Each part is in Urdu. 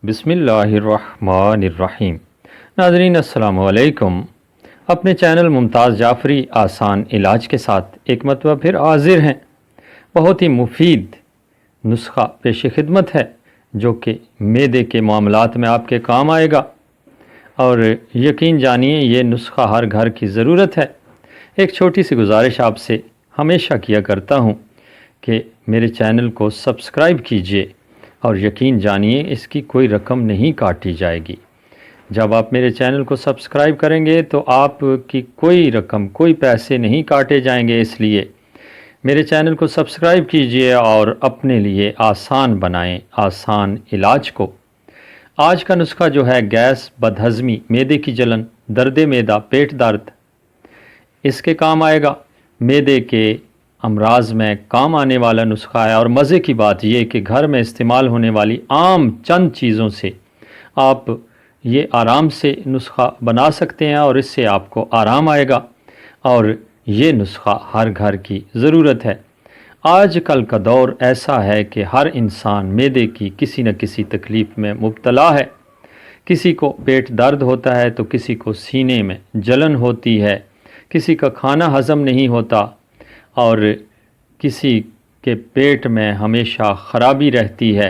بسم اللہ الرحمن الرحیم۔ ناظرین السلام علیکم۔ اپنے چینل ممتاز جعفری آسان علاج کے ساتھ ایک مرتبہ پھر حاضر ہیں۔ بہت ہی مفید نسخہ پیش خدمت ہے جو کہ معدے کے معاملات میں آپ کے کام آئے گا، اور یقین جانیے یہ نسخہ ہر گھر کی ضرورت ہے۔ ایک چھوٹی سی گزارش آپ سے ہمیشہ کیا کرتا ہوں کہ میرے چینل کو سبسکرائب کیجئے، اور یقین جانیے اس کی کوئی رقم نہیں کاٹی جائے گی۔ جب آپ میرے چینل کو سبسکرائب کریں گے تو آپ کی کوئی رقم، کوئی پیسے نہیں کاٹے جائیں گے، اس لیے میرے چینل کو سبسکرائب کیجئے اور اپنے لیے آسان بنائیں آسان علاج کو۔ آج کا نسخہ جو ہے گیس، بدہضمی، معدے کی جلن، درد معدہ، پیٹ درد، اس کے کام آئے گا۔ معدے کے امراض میں کام آنے والا نسخہ ہے، اور مزے کی بات یہ کہ گھر میں استعمال ہونے والی عام چند چیزوں سے آپ یہ آرام سے نسخہ بنا سکتے ہیں، اور اس سے آپ کو آرام آئے گا، اور یہ نسخہ ہر گھر کی ضرورت ہے۔ آج کل کا دور ایسا ہے کہ ہر انسان معدے کی کسی نہ کسی تکلیف میں مبتلا ہے۔ کسی کو پیٹ درد ہوتا ہے تو کسی کو سینے میں جلن ہوتی ہے، کسی کا کھانا ہضم نہیں ہوتا، اور کسی کے پیٹ میں ہمیشہ خرابی رہتی ہے۔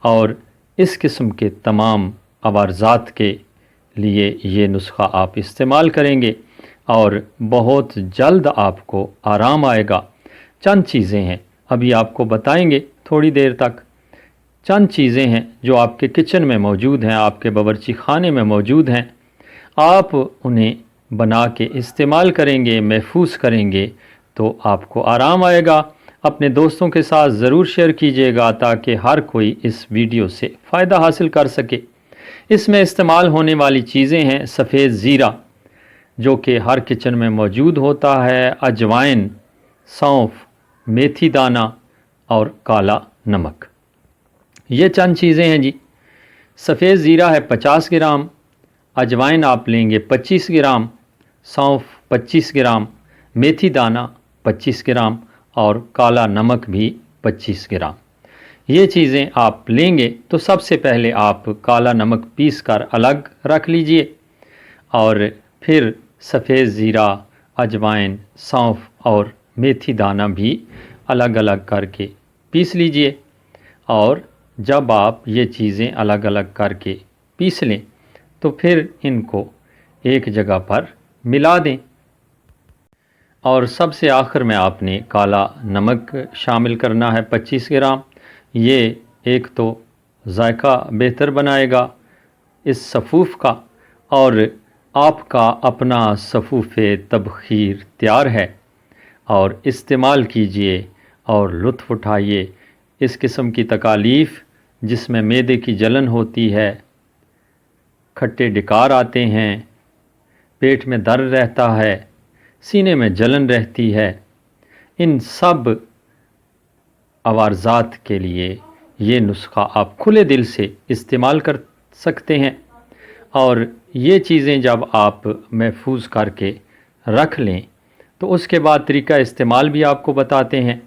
اور اس قسم کے تمام عوارضات کے لیے یہ نسخہ آپ استعمال کریں گے اور بہت جلد آپ کو آرام آئے گا۔ چند چیزیں ہیں، ابھی آپ کو بتائیں گے تھوڑی دیر تک۔ چند چیزیں ہیں جو آپ کے کچن میں موجود ہیں، آپ کے باورچی خانے میں موجود ہیں۔ آپ انہیں بنا کے استعمال کریں گے، محفوظ کریں گے تو آپ کو آرام آئے گا۔ اپنے دوستوں کے ساتھ ضرور شیئر کیجیے گا تاکہ ہر کوئی اس ویڈیو سے فائدہ حاصل کر سکے۔ اس میں استعمال ہونے والی چیزیں ہیں سفید زیرہ جو کہ ہر کچن میں موجود ہوتا ہے، اجوائن، سونف، میتھی دانہ اور کالا نمک۔ یہ چند چیزیں ہیں جی۔ سفید زیرہ ہے 50 گرام، اجوائن آپ لیں گے 25 گرام، سونف 25 گرام، میتھی دانہ 25 گرام اور کالا نمک بھی 25 گرام۔ یہ چیزیں آپ لیں گے تو سب سے پہلے آپ کالا نمک پیس کر الگ رکھ لیجئے، اور پھر سفید زیرہ، اجوائن، سونف اور میتھی دانہ بھی الگ الگ کر کے پیس لیجئے۔ اور جب آپ یہ چیزیں الگ الگ کر کے پیس لیں تو پھر ان کو ایک جگہ پر ملا دیں، اور سب سے آخر میں آپ نے کالا نمک شامل کرنا ہے 25 گرام۔ یہ ایک تو ذائقہ بہتر بنائے گا اس سفوف کا، اور آپ کا اپنا سفوف تبخیر تیار ہے، اور استعمال کیجئے اور لطف اٹھائیے۔ اس قسم کی تکالیف جس میں معدے کی جلن ہوتی ہے، کھٹے ڈکار آتے ہیں، پیٹ میں درد رہتا ہے، سینے میں جلن رہتی ہے، ان سب عوارضات کے لیے یہ نسخہ آپ کھلے دل سے استعمال کر سکتے ہیں۔ اور یہ چیزیں جب آپ محفوظ کر کے رکھ لیں تو اس کے بعد طریقہ استعمال بھی آپ کو بتاتے ہیں۔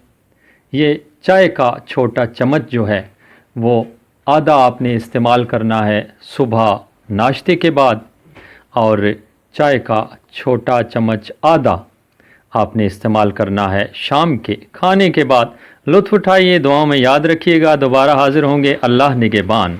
یہ چائے کا چھوٹا چمچ جو ہے وہ آدھا آپ نے استعمال کرنا ہے صبح ناشتے کے بعد، اور چائے کا چھوٹا چمچ آدھا آپ نے استعمال کرنا ہے شام کے کھانے کے بعد۔ لطف اٹھائیے، دعاؤں میں یاد رکھیے گا۔ دوبارہ حاضر ہوں گے، اللہ نگہبان۔